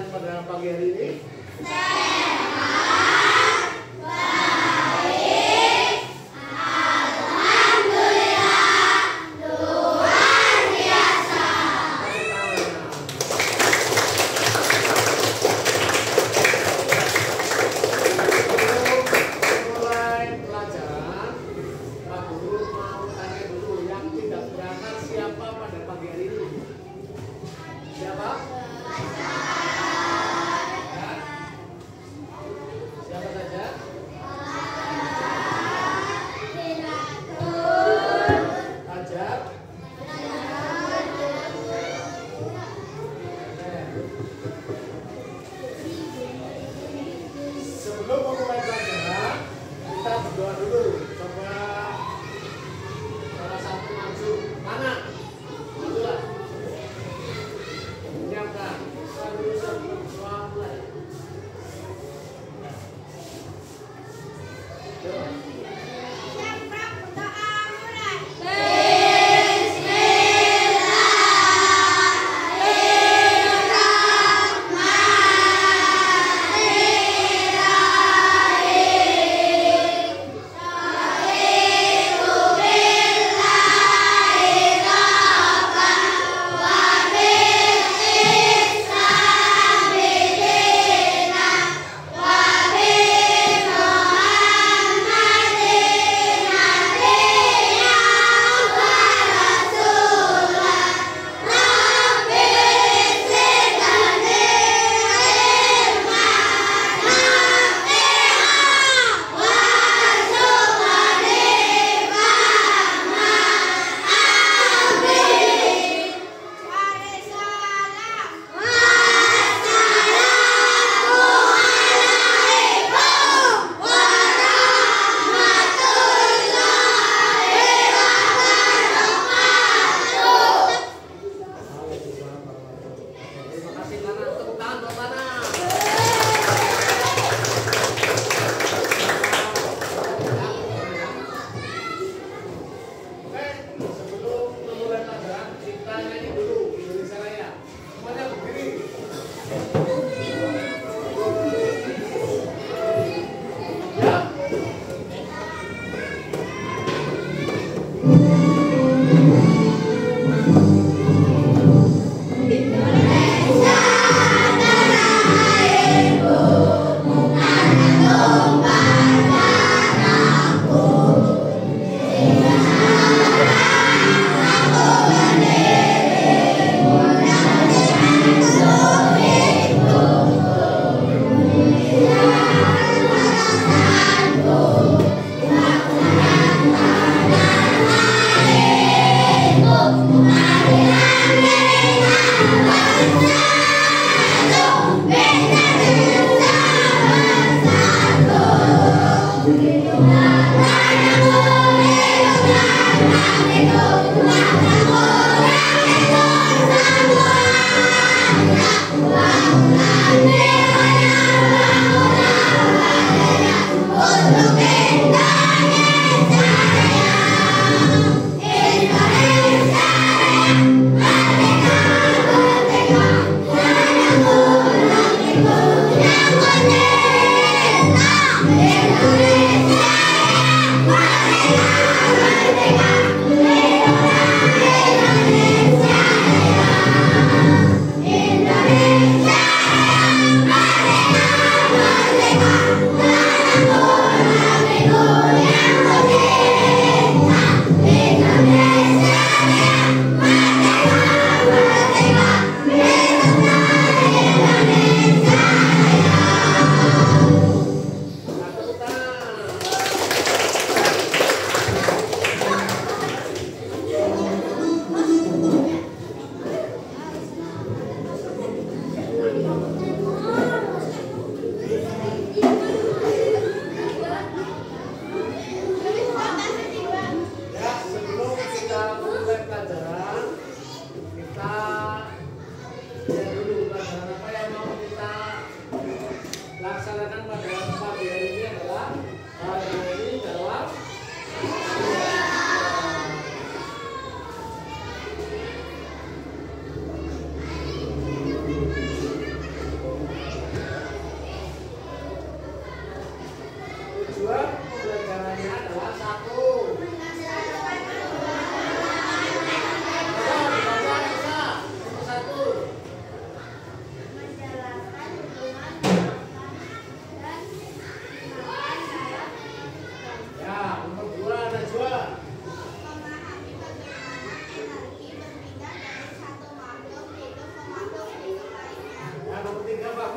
pada pagi hari ini?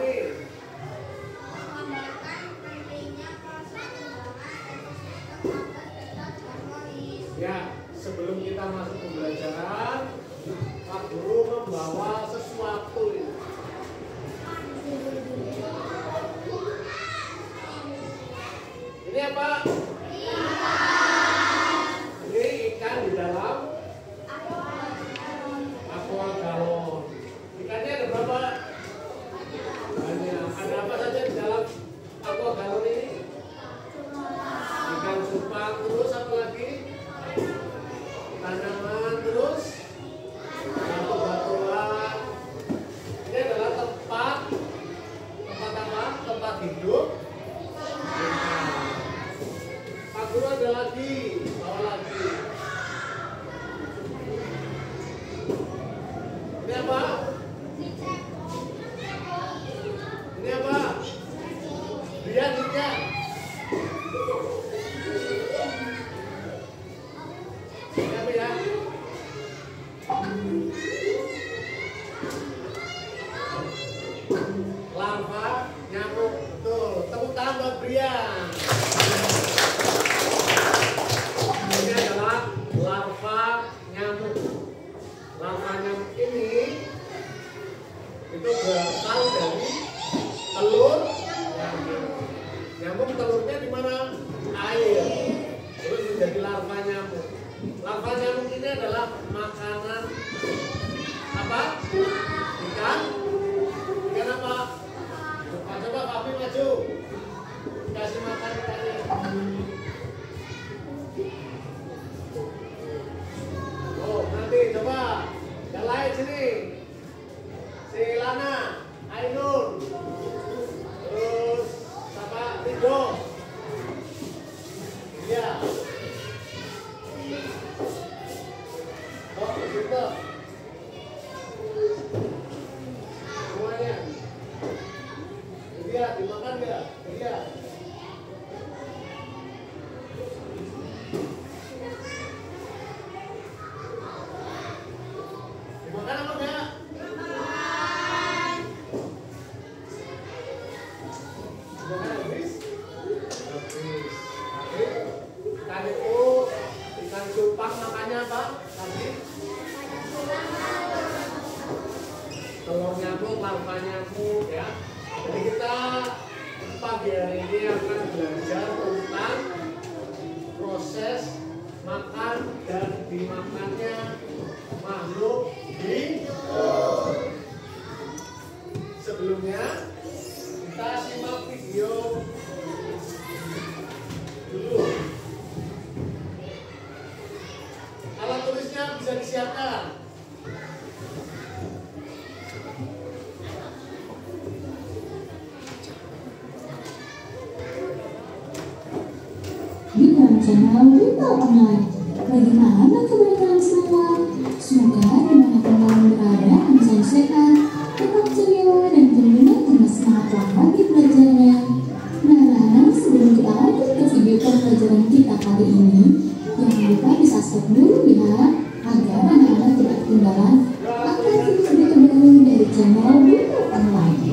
nih? Ya, sebelum kita masuk pembelajaran, Pak Guru membawa sesuatu ini. Ini apa? Ini ikan di dalam aqua galon. Ikannya ada berapa? Banyak. Ada apa saja di dalam aqua galon ini? Ikan cupang, terus apa lagi? Tanaman, terus batu-batuan. Ini adalah tempat apa? Tempat hidup. Pak Guru ada lagi, bawa lagi. Ini apa? Ini apa? Lihat, lihat. Ini apa ya? Larva nyamuk. Betul. Tepuk tangan buat Brian. Ini adalah larva nyamuk. Larva nyamuk ini itu berasal dari telur nyamuk. Nyamuk telurnya di mana? Air. Terus menjadi larva nyamuk. Larva nyamuk ini adalah makanan apa? Ikan? Ikan apa? Coba Papi maju. Kasih makan ikannya. Oh, nanti coba. Yang lain sini. Si Lana, Ainun. Terus sama Rido. Iya. Oh, gitu. Semuanya. Iya, dimakan nggak? Iya. Dimakan apa enggak? Dimakan habis? Habis. Tadi itu ikan cupang makannya apa? Tadi? Telur nyamuk, larva nyamuk ya. Jadi kita pagi hari ini akan belajar tentang proses makan dan dimakannya makhluk hidup. Sebelumnya kita simak video dulu. Alat tulisnya bisa disiapkan. Di dalam channel Wita Online. Bagaimana kabar kalian semua? Semoga dimanapun kalian berada, kalian sehat, tetap ceria dan tentunya dengan semangat lagi belajarnya. Nah, anak-anak, sebelum kita lanjut ke video pembelajaran kita kali ini, jangan lupa di-subscribe dulu ya, agar anak-anak tidak ketinggalan akan video terbaru dari channel Wita Online.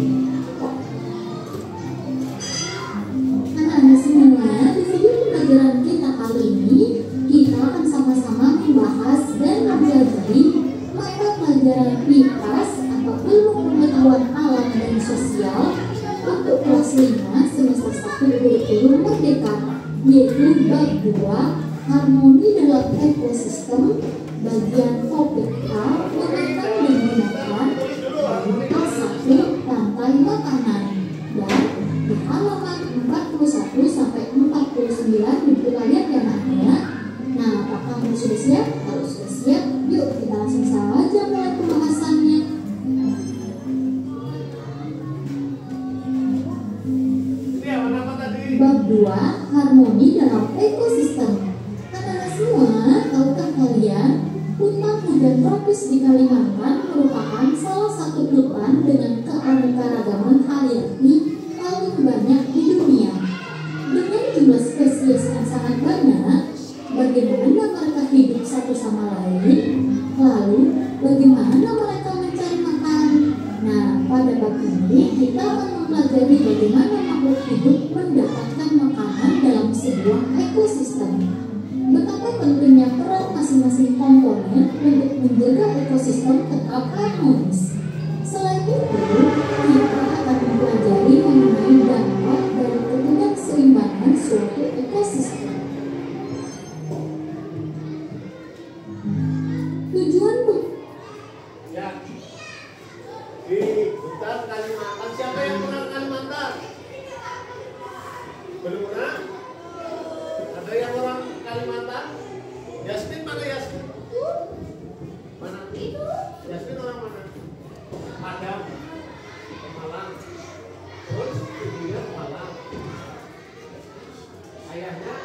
Anak-anak semua, di video pembelajaran kita kali ini, kita akan sama-sama membahas dan mempelajari mata pelajaran PIPAS atau Ilmu Pengetahuan Alam dan Sosial untuk kelas 5 semester 1 kurikulum Merdeka, yaitu bab 2 Harmoni dalam Ekosistem, bagian topik A menata dan gunakan, buku 1 rantai makanan, dan di halaman 41 sampai 49 di buku kalian yang ada. Nah, apakah kamu sudah siap? Kalau sudah siap, yuk kita langsung saja mulai pembahasannya. Bab 2 Harmoni dalam Ekosistem. Anak-anak semua, tahukah kalian hutan hujan tropis di Kalimantan merupakan salah satu hutan dengan keanekaragaman hayati paling banyak di dunia. Dengan jumlah spesies yang sangat banyak, bagaimana mereka hidup satu sama lain? Lalu, bagaimana mereka mencari makan? Nah, pada bab ini kita akan mempelajari bagaimana makhluk hidup mendapatkan makanan dalam sebuah ekosistem. Betapa pentingnya peran masing-masing komponen untuk menjaga ekosistem tetap harmonis. Selain itu, kita akan mempelajari mengenai dampak dari ketidakseimbangan suatu ekosistem. Tujuan Ya. Di hutan Kalimantan, siapa yang pernah ke Kalimantan? Belum pernah? Ada yang orang Kalimantan? Yasmin mana Yasmin? Mana? Yasmin orang mana? Padang, Malang. Terus ibunya Malang. Ayahnya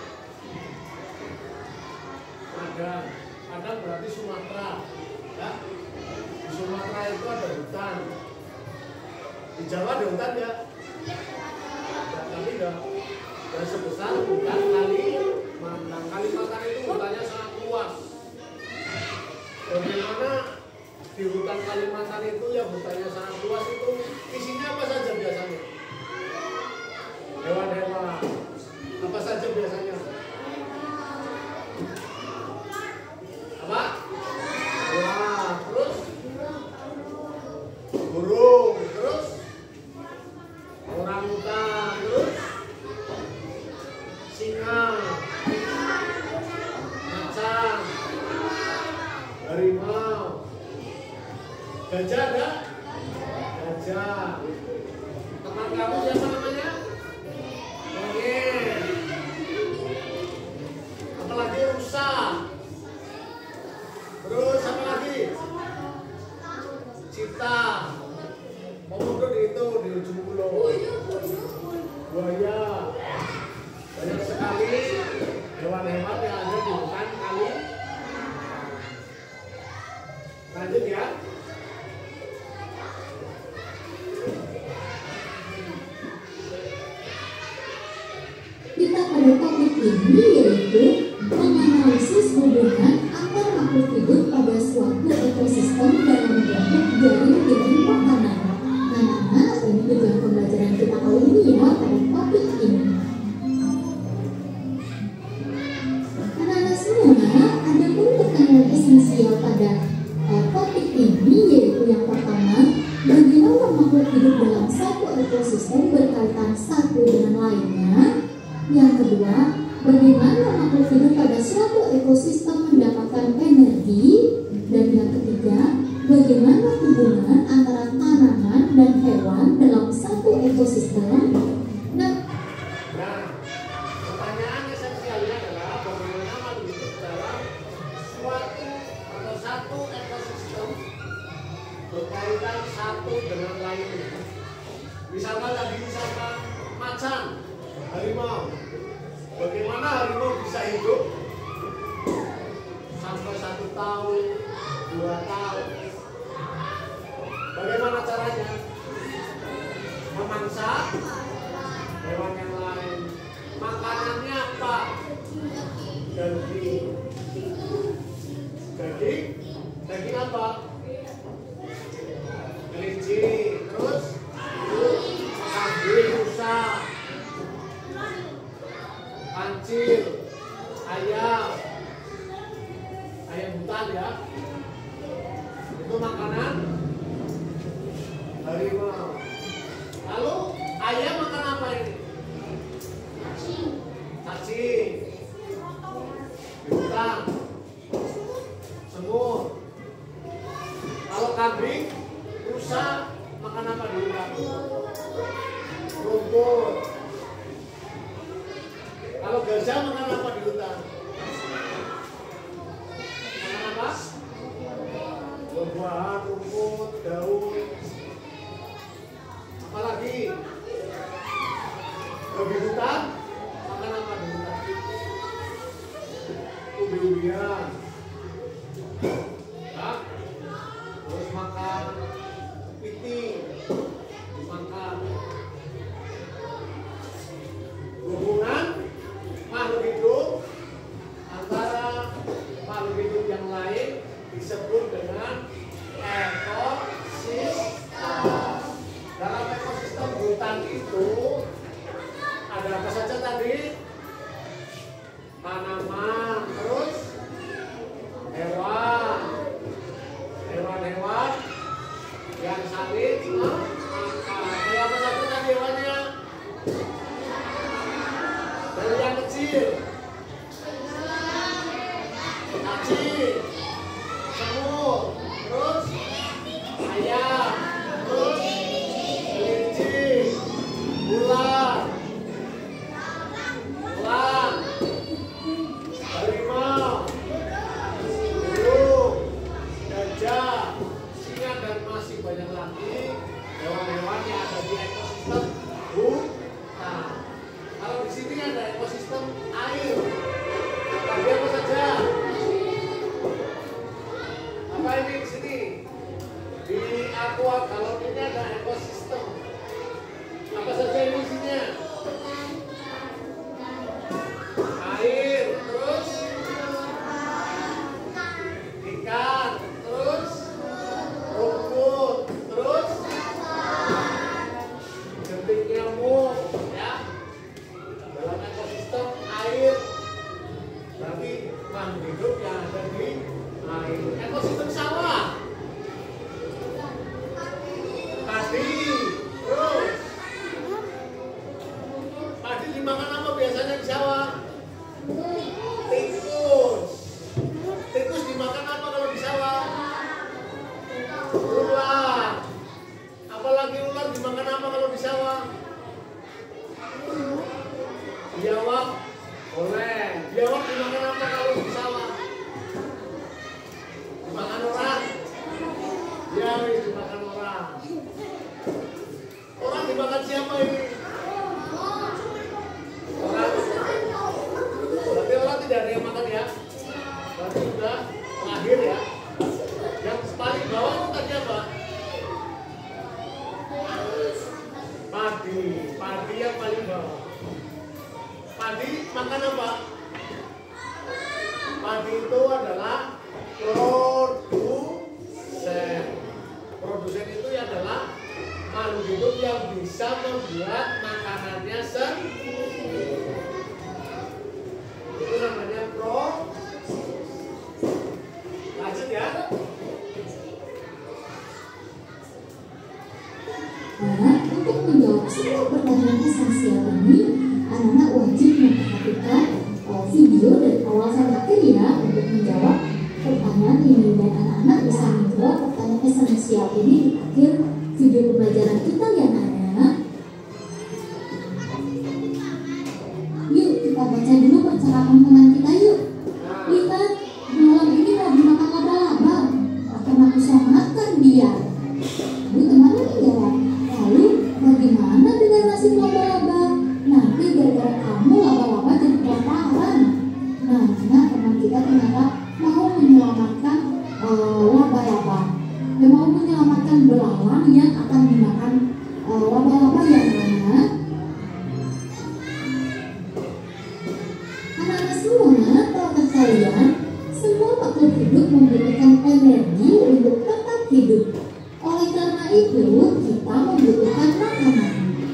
Padang. Padang berarti Sumatera. Ya? Di Sumatera itu ada hutan. Di Jawa ada hutan ya? Tapi enggak. Dan sebesar hutan Kalimantan. Kalimantan itu hutannya sangat luas. Bagaimana di hutan Kalimantan itu yang hutannya sangat luas itu isinya apa saja biasanya? Hewan-hewan. Apa saja biasanya? Apa? Wah, terus burung, terus orangutan, terus singa, macan, harimau, gajah ada? Gajah. Teman kamu siapa namanya? Monyet. Apalagi rusa. Terus apa lagi? Cita. Komodo di ujung pulau. Buaya. Banyak sekali hewan-hewan yang ada di hutan kali. Lanjut ya. Kita pada topik ini yaitu menganalisis hubungan antar makhluk hidup pada suatu ekosistem dalam bentuk jaring makanan. Anak-anak, ini tujuan pembelajaran kita kali ini ya pada topik ini. Anak-anak semua, ada pun pertanyaan esensial pada topik ini yaitu yang pertama, bagaimana makhluk hidup dalam satu ekosistem berkaitan satu dengan lainnya. Yang kedua, bagaimana makhluk hidup pada suatu ekosistem mendapatkan energi. Dan yang ketiga, bagaimana hubungan antara tanaman dan hewan dalam satu ekosistem. Nah, pertanyaan esensialnya adalah bagaimana makhluk hidup dalam suatu atau satu ekosistem berkaitan satu dengan lainnya. Misalkan macan, harimau. Bagaimana harimau bisa hidup sampai 1 tahun, 2 tahun? Bagaimana caranya? Memangsa hewan yang lain. Makanannya apa? Daging. Daging apa? Kelinci. Terus kambing, rusa, pancir, ayam hutan ya. Itu makanan harimau. Lalu ayam makan apa ini? Cacing. Di hutan. Semut. Kalau kambing, rusa makan apa di hutan? Rumput. Kalau gajah makan apa di hutan? Makan apa? Buah-buahan, rumput, daun. Apalagi? Di hutan makan apa di hutan? Umbi-umbian. Nah, terus makan kepiting. Makan. Hubungan makhluk hidup Yang sawit makan. Dari apa satu tadi hewannya? Dari yang kecil. Cacing, semut, terus ayam, terus kelinci, ular, elang, harimau, burung, gajah, singa, dan masih banyak lagi hewan-hewan yang ada di ekosistem hutan. Kalau di sini ada ekosistem air. Tadi apa saja? Apa ini di sini? Di aqua galon ini ada ekosistem. Apa saja ini isinya? Air, terus ikan, terus rumput, terus jentik nyamuk, ya. Dalam ekosistem air berarti makhluk hidup yang ada di air. Ekosistem sawah, padi, terus padi dimakan apa biasanya di sawah? Tikus. Tikus dimakan apa kalau di sawah? Ular. Apalagi ular dimakan apa kalau di sawah? Biawak. Boleh. Biawak dimakan apa kalau di sawah? Dimakan orang. Ya, dimakan orang. Orang dimakan siapa ini? Orang. Berarti orang tidak ada yang makan ya? Berarti sudah lahir ya? Yang paling bawah itu tadi apa? Padi. Padi yang paling bawah. Padi makan apa? Padi itu adalah produsen. Produsen itu adalah makhluk hidup yang bisa membuat makanannya sendiri. Itu namanya lanjut ya. Nah, untuk menjawab semua pertanyaan esensial ini, anak-anak wajib memperhatikan video dari awal sampai akhir ya untuk menjawab pertanyaan ini, dan anak-anak bisa menjawab pertanyaan esensial ini di akhir video pembelajaran kita ya anak-anak. Yuk kita baca dulu percakapan teman kita yuk. Lihat, malam ini mau dimakan laba-laba, akan aku selamatkan dia. Lalu teman menjawab, lalu bagaimana dengan nasib laba-laba? Nanti gara-gara kamu laba-laba jadi kelaparan. Nah, teman kita ternyata mau menyelamatkan laba-laba, dan mau menyelamatkan belalang yang akan dimakan laba-laba yang mana? Anak-anak semua, tahukah kalian, semua makhluk hidup membutuhkan energi untuk tetap hidup. Oleh karena itu, kita membutuhkan makanan.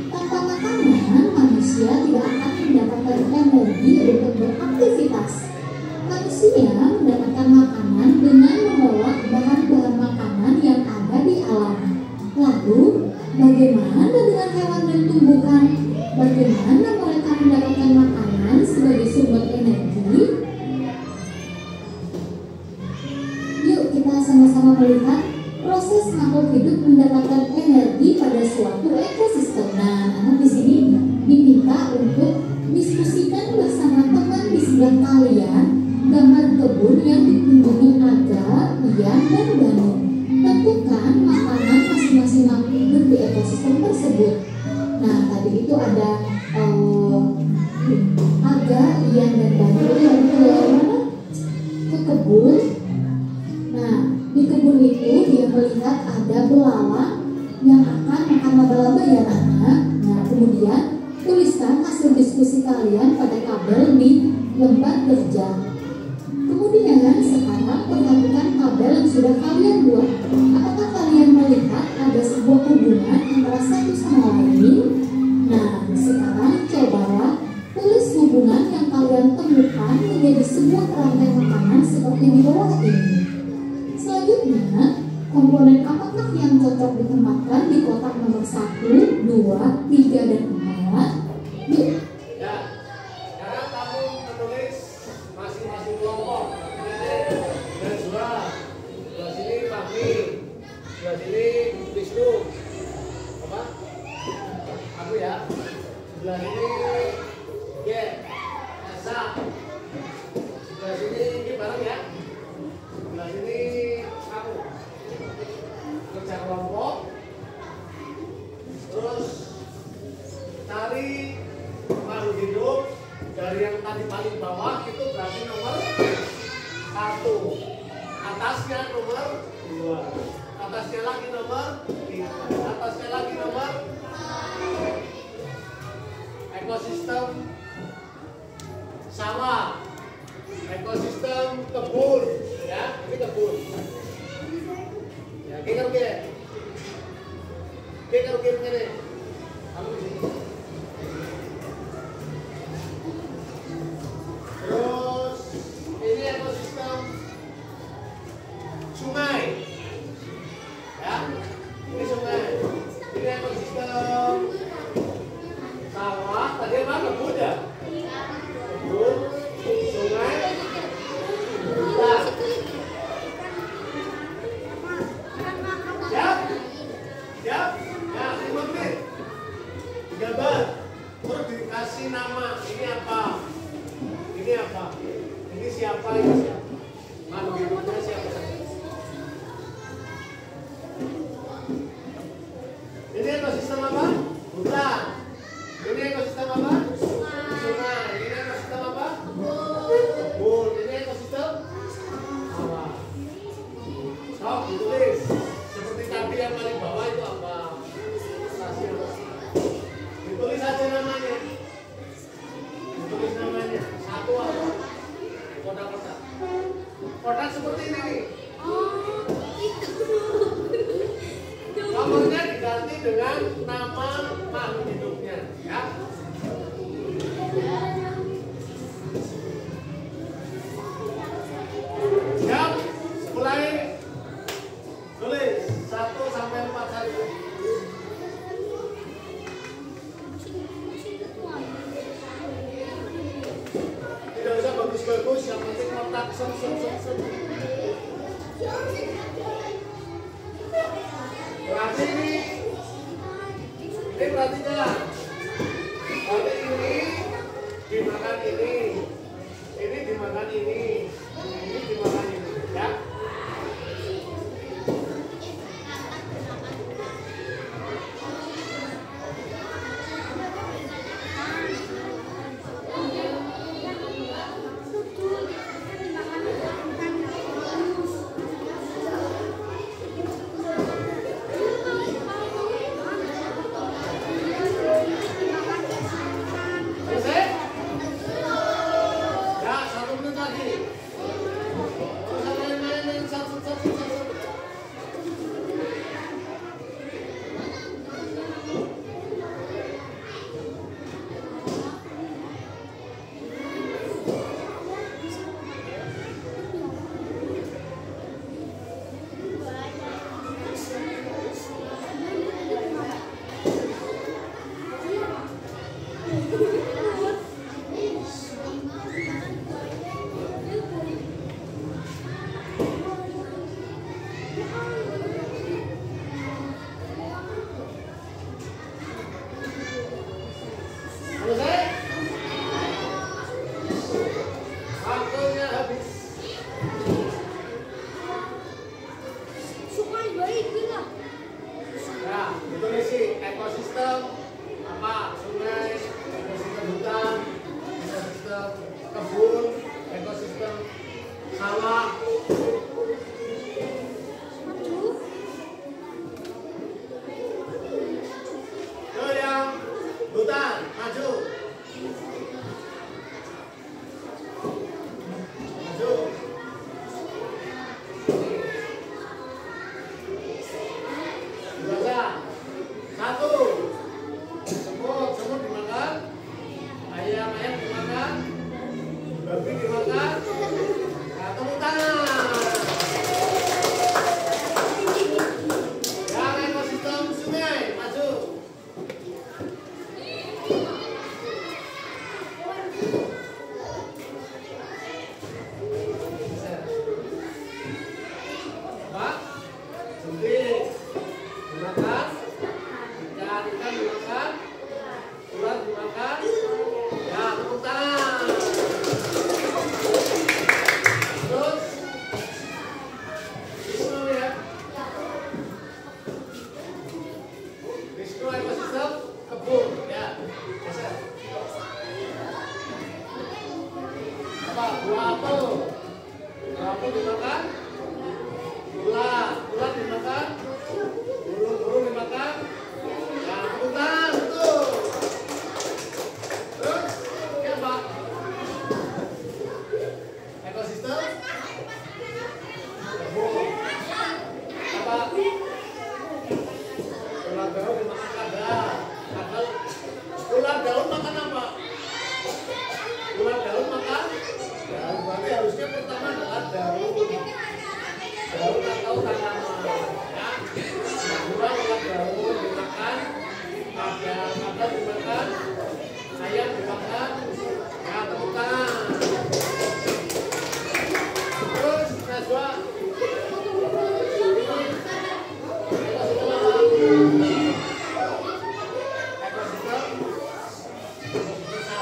Tanpa makanan, manusia tidak akan mendapatkan energi untuk beraktivitas. Manusia mendapatkan makanan dengan mengolah bahan-bahan makanan yang ada di alam. Lalu, bagaimana dengan hewan dan tumbuhan? Bagaimana mereka mendapatkan makanan sebagai sumber energi? Yuk kita sama-sama melihat proses makhluk hidup mendapatkan energi pada suatu ekosistem. Nah, anak di sini diminta untuk diskusikan bersama teman di sebelah kalian gambar kebun yang dikunjungi Aga, Ian, dan Danu. Tentukan makanan masing-masing makhluk hidup di ekosistem tersebut. Nah, tadi itu ada Aga, Ian, dan Danu yang ke mana? Ke kebun. Nah, di kebun itu dia melihat ada belalang yang akan makan laba-laba ya anak. Nah, kemudian tuliskan hasil diskusi kalian pada tabel di lembar kerja. Kemudian sekarang perhatikan tabel yang sudah kalian buat. Apakah kalian melihat ada sebuah hubungan antara satu sama lain? Nah, sekarang cobalah tulis hubungan yang kalian temukan menjadi sebuah rantai makanan seperti di bawah ini. Selanjutnya, komponen apakah yang cocok ditempatkan di kotak nomor 1, 2, 3, dan 4. Ya, sekarang kamu menulis masing-masing kelompok. Dan sebelah sini Fahmi, sebelah sini Wisnu. Apa? Aku ya. Sebelah sini Esa. Sebelah sini ini bareng ya. Sebelah sini aku. Kerja kelompok. Terus cari makhluk hidup dari yang tadi paling bawah itu berarti nomor 1. Atasnya nomor 2. Atasnya lagi nomor 3. Atasnya lagi nomor ekosistem sawah, ekosistem kebun, ya ini kebun. Ya kita begini. Kamu di sini. Terus ini ekosistem sungai, ya ini sungai. Ini ekosistem sawah. Tadi apa kebun ya? Kebun, sungai, hutan. Siap? Ya, 5 menit. Gambar. Terus dikasih nama. Ini apa? Ini apa? Ini siapa? Ini siapa? Makhluk hidupnya siapa? Ini ekosistem apa? Hutan. Ini ekosistem apa? Sungai. Ini ekosistem apa? Kebun. Ini ekosistem sawah. Stop, ditulis. Seperti tadi yang paling bawah itu apa? Stasiun. Ditulis aja namanya. Ditulis namanya. Satu apa? Kotak-kotak. Kotak seperti ini nih. Nomornya diganti dengan nama makhluk hidupnya, ya. Siap? Mulai. Tulis 1 sampai 4 saja. Tidak usah bagus-bagus, yang penting kotak set. Berarti ini perhatikan. Berarti ini dimakan ini dimakan ini dimakan ini, ya. Ayam dimakan, babi dimakan, nah, tepuk tangan. Buah apel dimakan. Ulat dimakan. Burung dimakan. Nah, hutan tuh. Terus, ya Pak. Ekosistem. Apa? Ulat daun dimakan kadal. Ulat daun makan apa? Ulat daun makan daun. Berarti harusnya pertama adalah daun atau tanaman, ya. Kedua ulat daun dimakan, kadal dimakan, ayam dimakan, ya temukan. Terus najwa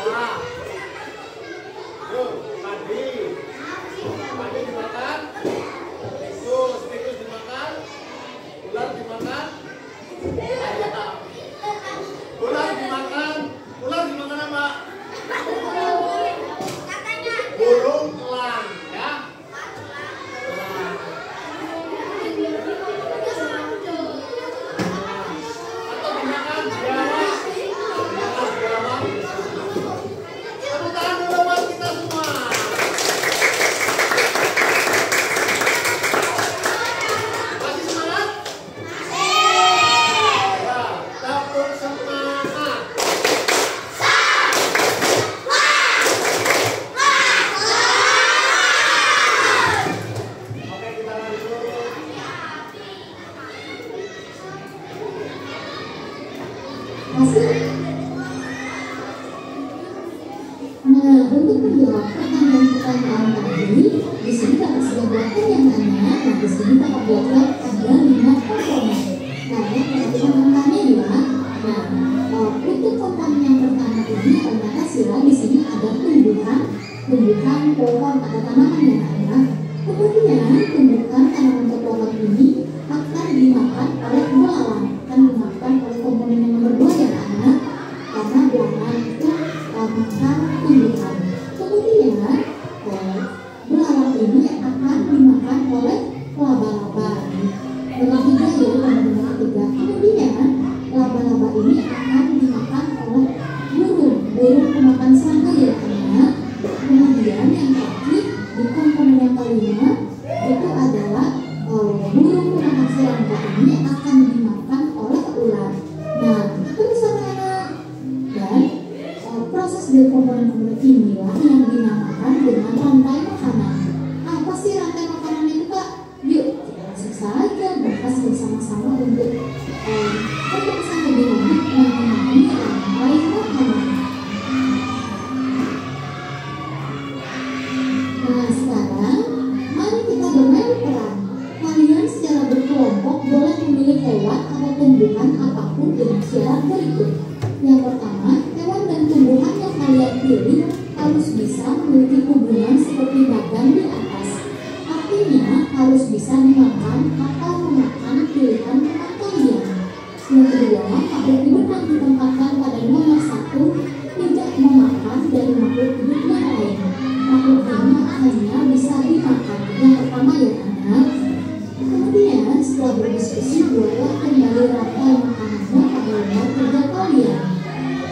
salah. Yuk, padi dimakan, tikus dimakan, ular dimakan, ular dimakan apa? Burung elang, ya. Atau dimakan biawak. Tepuk tangan dulu buat kita semua. Masih semangat? Ya, tepuk semangat. Oke, kita lanjut. Masih? Nah, untuk menjawab pertanyaan-pertanyaan tadi, di sini kakak sudah buatkan yang nanya. Nah, di sini kakak buatkan ada 5 komponen. Nah, perhatikan angkanya ya. Nah, untuk komponen yang pertama ini Pancasila di sini ada tumbuhan pohon atau tanaman yang ada. Kemudian tumbuhan tanaman atau pohon ini akan dimakan oleh belalang, akan dimakan oleh komponen yang nomor 2 yang ada. Karena belalang itu makan tumbuhan. Kemudian belalang ini akan dimakan oleh laba-laba. Nomor 3 ya, nomor 3. Kemudian laba-laba ini akan dimakan oleh burung pemakan serangga ya anak. Kemudian yang terakhir di komponen yang kelima itu adalah burung pemakan serangga ini akan dimakan oleh ular. Nah, itu bisa anak. Dan proses dari komponen inilah yang dinamakan dengan rantai makanan. Apa sih rantai makanan itu Kak? Yuk kita langsung saja bahas bersama-sama untuk pembahasan lebih lanjut mengenai rantai makanan. Nah sekarang mari kita bermain peran. Kalian secara berkelompok boleh memilih hewan atau tumbuhan apapun dengan syarat berikut. Yang pertama, hewan dan tumbuhan yang kalian pilih harus bisa memiliki hubungan seperti bagan di atas. Artinya harus bisa dimakan atau memakan pilihan makan kalian. Yang kedua, makhluk hidup yang ditempatkan pada nomor 1 tidak memakan dari makhluk hidup yang lain. Makhluk ini hanya bisa dimakan. Yang pertama ya anak. Kemudian setelah berdiskusi buatlah kembali rantai makanannya pada lembar kerja kalian.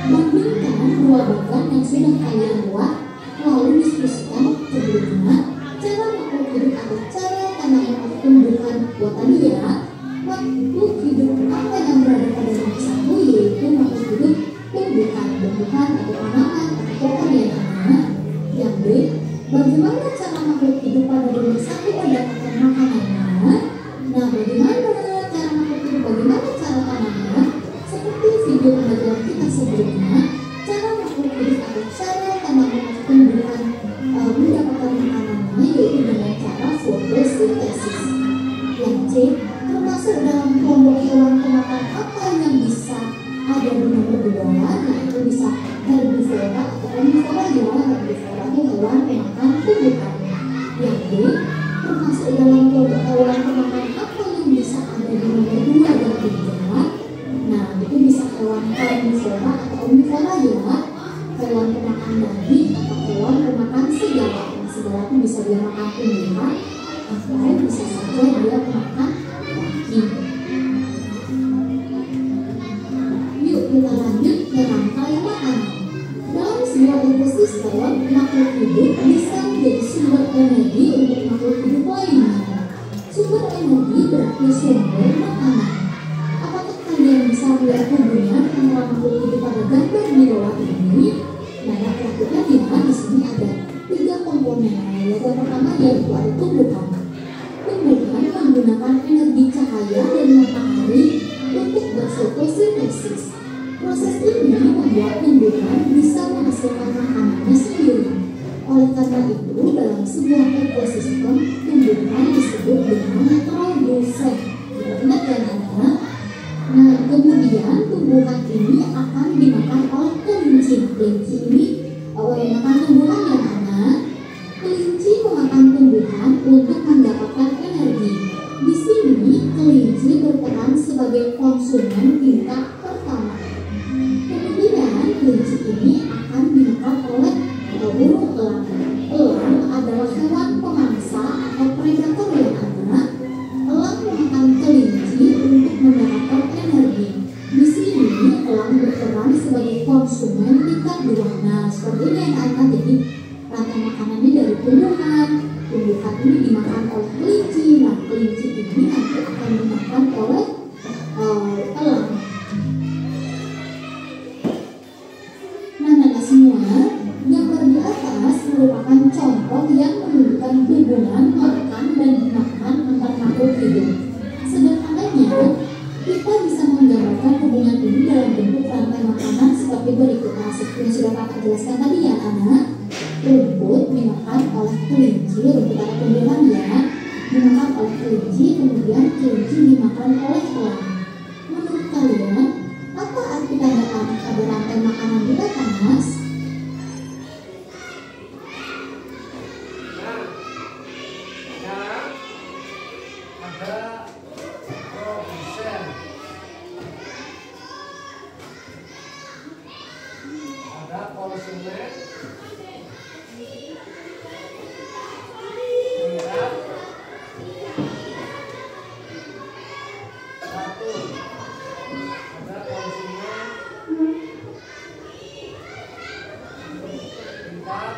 Bandingkan 2 bagan yang sudah kalian buat, lalu diskusikan sebelumnya cara makhluk hidup atau cara tanaman atau tumbuhan buatan dia. Makhluk hidup apa yang berada pada nomor 1 yaitu makhluk hidup tumbuhan atau tanaman atau pohon yang anak. Yang B, bagaimana cara makhluk hidup pada nomor 1 mendapatkan makanannya? Nah, bagaimana cara makhluk hidup, bagaimana cara tanamnya? Seperti video pembelajaran kita sebelumnya, cara makhluk hidup atau cara tanaman atau tumbuhan mendapatkan makanannya yaitu dengan cara fotosintesis. Yang C, termasuk dalam kelompok hewan pemakan apa yang bisa ada di nomor 2, yaitu bisa herbivora atau omnivora ya. Herbivora itu hewan pemakan tumbuhan. Yang D, termasuk dalam kelompok hewan pemakan apa yang bisa ada di nomor 2 dan 3. Nah, itu bisa hewan karnivora atau omnivora ya. Hewan pemakan daging atau hewan pemakan serigala. ibaratnya bisa dia makan tumbuhan atau bisa saja dia makan daging. Yuk kita lanjut ke rangkai makanan. Dalam sebuah ekosistem, makhluk hidup bisa menjadi sumber energi untuk makhluk hidup lainnya. Sumber energi berarti sumber makanan. Apakah kalian bisa melihat hubungan antara makhluk hidup pada gambar di bawah ini? Nah, perhatikan ya, di sini ada 3 komponen. Yang pertama yaitu ada tumbuhan. Tumbuhan menggunakan energi cahaya dan matahari untuk berfotosintesis. Proses ini membuat tumbuhan bisa menghasilkan makanannya sendiri. Oleh karena itu, dalam sebuah ekosistem, tumbuhan disebut dengan produsen. Ingat ya anak-anak? Nah, kemudian tumbuhan ini akan dimakan oleh kelinci. Kelinci ini makan tumbuhan ya anak. Kelinci memakan tumbuhan untuk mendapatkan energi. Di sini, kelinci berperan sebagai konsumen tingkat pertama. Kemudian, kelinci ini akan dimakan oleh burung elang. Elang adalah hewan pemangsa atau predator yang anak. Elang memakan kelinci untuk mendapatkan energi. Di sini, elang berperan sebagai konsumen tingkat 2. Nah, seperti ini yang anak. Jadi, rantai makanannya dari tumbuhan. Tumbuhan ini dimakan oleh kelinci. Nah, kelinci ini nanti akan dimakan oleh elang. Nah, semua gambar di atas merupakan contoh yang menunjukkan hubungan makan dan dimakan antar makhluk hidup. Sederhananya, kita bisa menggambarkan hubungan ini dalam bentuk rantai makanan seperti berikut. Seperti yang sudah Kakak jelaskan tadi ya anak. Rumput dimakan oleh kelinci, rumput atau tumbuhan ya, dimakan oleh kelinci, kemudian kelinci dimakan oleh elang. Menurut kalian, apa arti tanda pada rantai makanan di atas? Ada produsen, ada konsumen, tingkat 1. Ada konsumen tingkat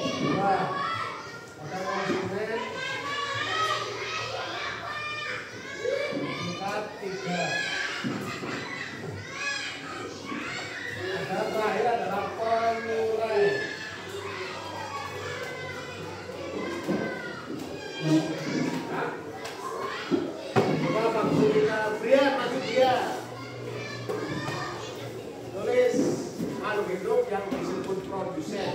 2. Ada konsumen tingkat 3. Ada terakhir adalah penyurai. Coba maksud kita Brian, maksud dia tulis makhluk hidup yang disebut produsen.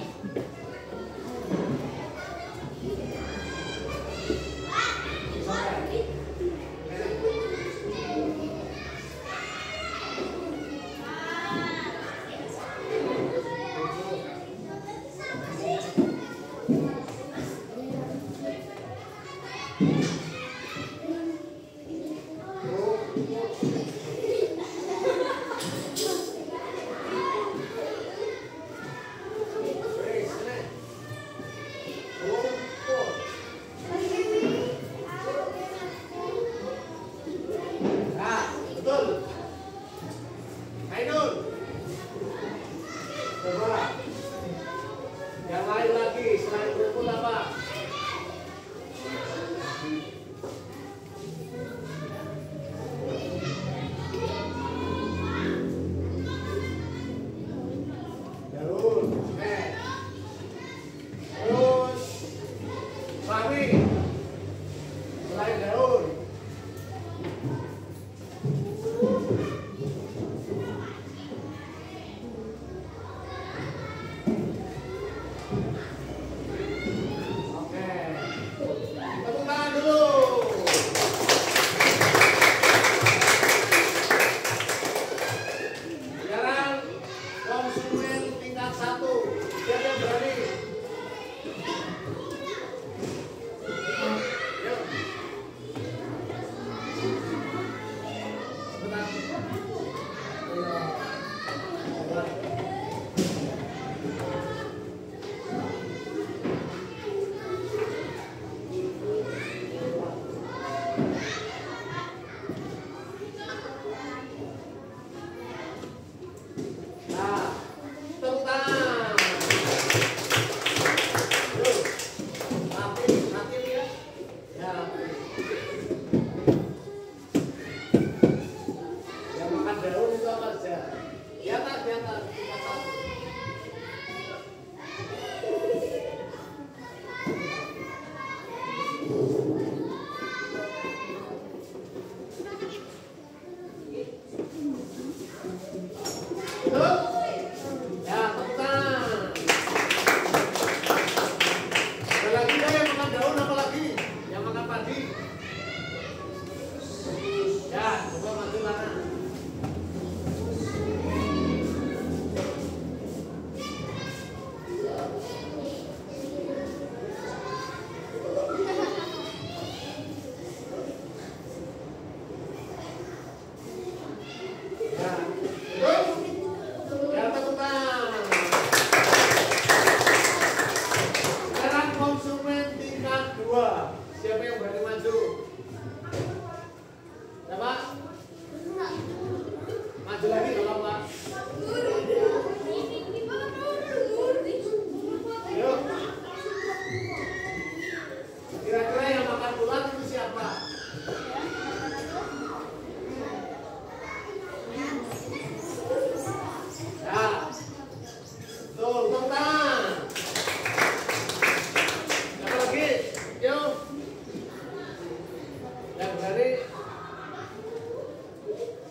Yang lain lagi selain rumput apa?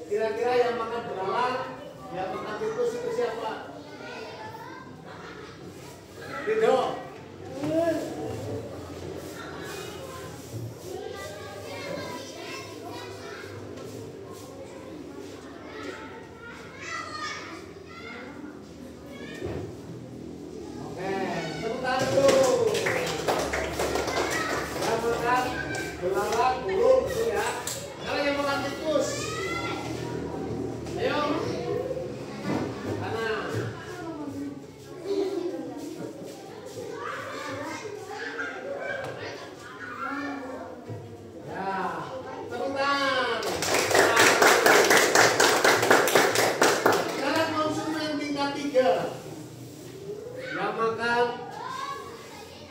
Kira-kira yang makan belalang, yang makan tikus itu siapa? Rido. Oke, tepuk tangan dulu. Yang makan belalang, burung itu ya. Sekarang yang makan tikus. Ayo. Kanan. Ya, tepuk tangan. Sekarang konsumen tingkat 3. Yang makan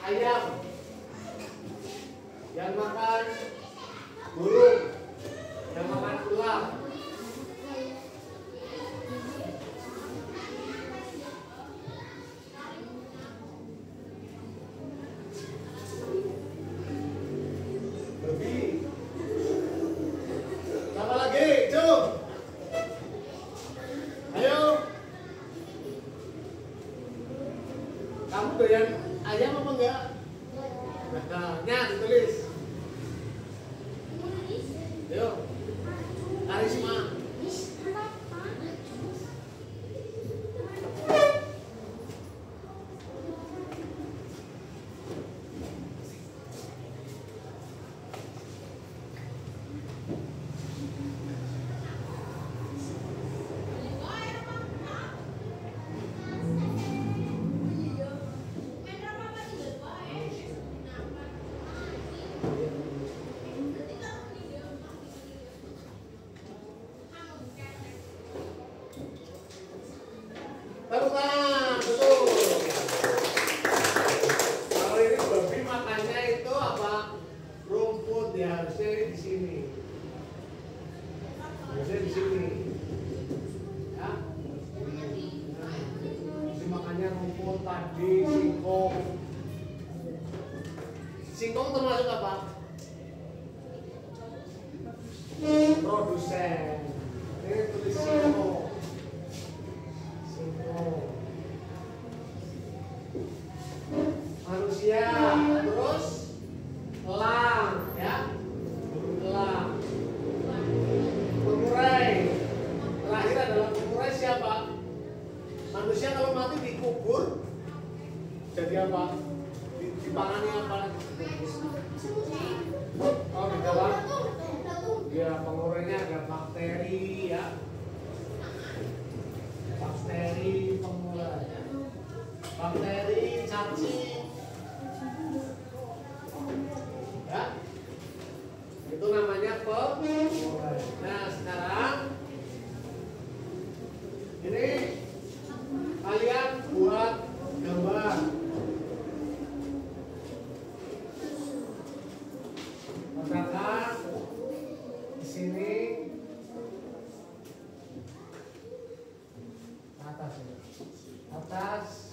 ayam, yang makan burung, yang makan ular. Lebih. Tambah lagi, cum. Ayo. Kamu doyan ayam apa enggak? Nah, ditulis. Ayo. Karisma. Tepuk tangan, betul. Kalau ini babi makannya itu apa? Rumput ya, harusnya di sini. Harusnya di sini. Ya. Nah, makannya rumput tadi, singkong. Singkong termasuk apa? Produsen. Ini tulis singkong. Manusia, terus elang, ya, burung elang, pengurai. Terakhir adalah pengurai siapa? Manusia kalau mati dikubur, jadi apa? Dipangani apa? Oh, di dalam? Ya, pengurainya ada bakteri, ya. Bakteri pengurai, bakteri cacing, ya, itu namanya pengurai. Nah, sekarang ini kalian buat gambar. Letakkan di sini. Atas.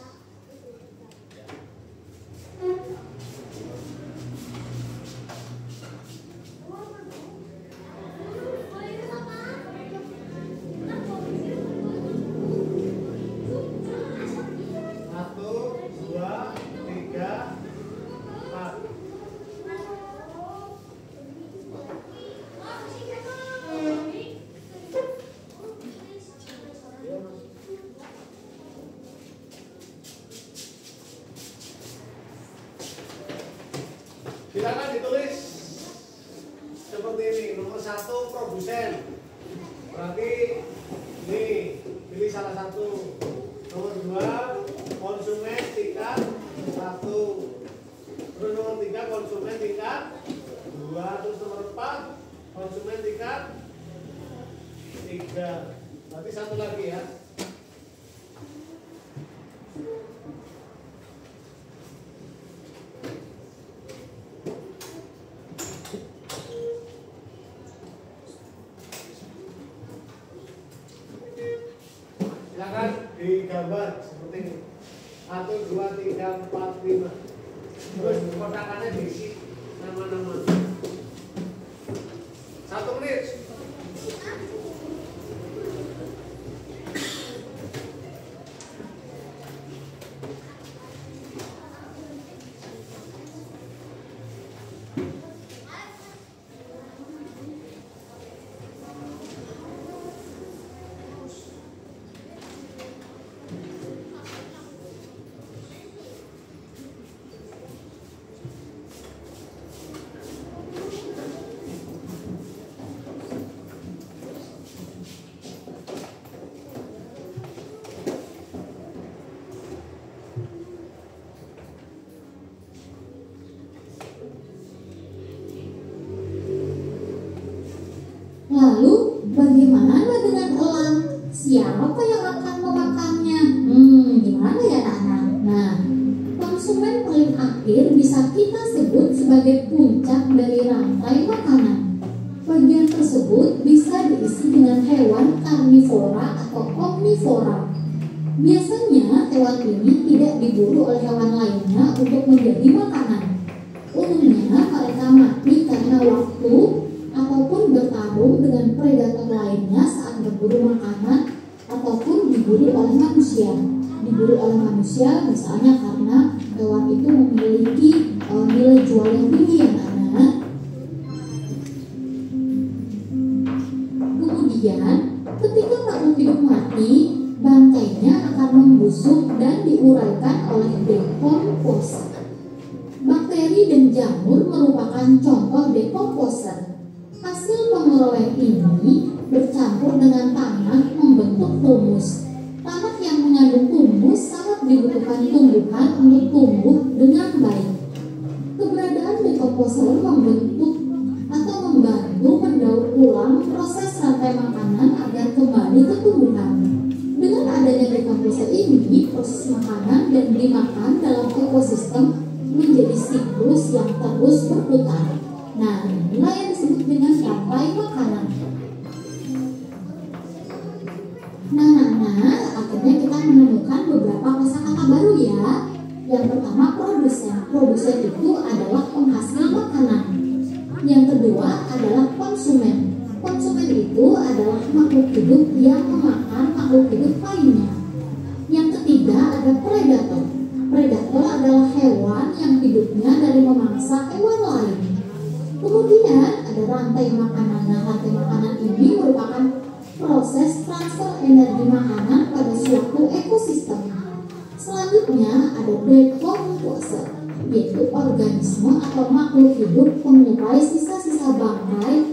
Silakan ditulis seperti ini. Nomor 1 produsen, berarti ini pilih salah satu. Nomor 2 konsumen tingkat 1. Terus nomor 3 konsumen tingkat 2. Terus nomor 4 konsumen tingkat 3. Berarti satu lagi ya. Silakan digambar seperti ini. 1, 2, 3, 4, 5. Terus kotakannya diisi nama-nama. 1 menit. siapa yang akan memakannya? Gimana ya anak-anak? Nah, konsumen paling akhir bisa kita sebut sebagai puncak dari rantai makanan. Bagian tersebut bisa diisi dengan hewan karnivora atau omnivora. Biasanya hewan ini tidak diburu oleh hewan lainnya untuk menjadi makanan. Umumnya mereka mati karena waktu ataupun bertarung dengan predator lainnya saat berburu makanan ataupun diburu oleh manusia. Diburu oleh manusia misalnya karena hewan itu memiliki nilai jual yang tinggi ya anak. Kemudian ketika makhluk hidup mati, bangkainya akan membusuk dan diuraikan oleh dekomposer. Bakteri dan jamur merupakan contoh dekomposer. Hasil pengurai ini bercampur dengan tanah membentuk humus. Tanah yang mengandung humus sangat dibutuhkan tumbuhan untuk tumbuh dengan baik. Keberadaan dekomposer membentuk atau membantu mendaur ulang proses rantai makanan agar kembali ke tumbuhan. Dengan adanya dekomposer ini, proses makanan dan dimakan dalam ekosistem menjadi siklus yang terus berputar. Nah, inilah yang disebut dengan rantai makanan. Nah, akhirnya kita menemukan beberapa kosakata baru ya. Yang pertama produsen. Produsen itu adalah penghasil makanan. Yang kedua adalah konsumen. Konsumen itu adalah makhluk hidup yang memakan makhluk hidup lainnya. Yang ketiga ada predator. Predator adalah hewan yang hidupnya dari memangsa hewan lain. Kemudian ada rantai makanan. Nah, rantai makanan ini merupakan proses transfer energi makanan pada suatu ekosistem. Selanjutnya ada decomposer, yaitu organisme atau makhluk hidup penyuplai sisa-sisa bangkai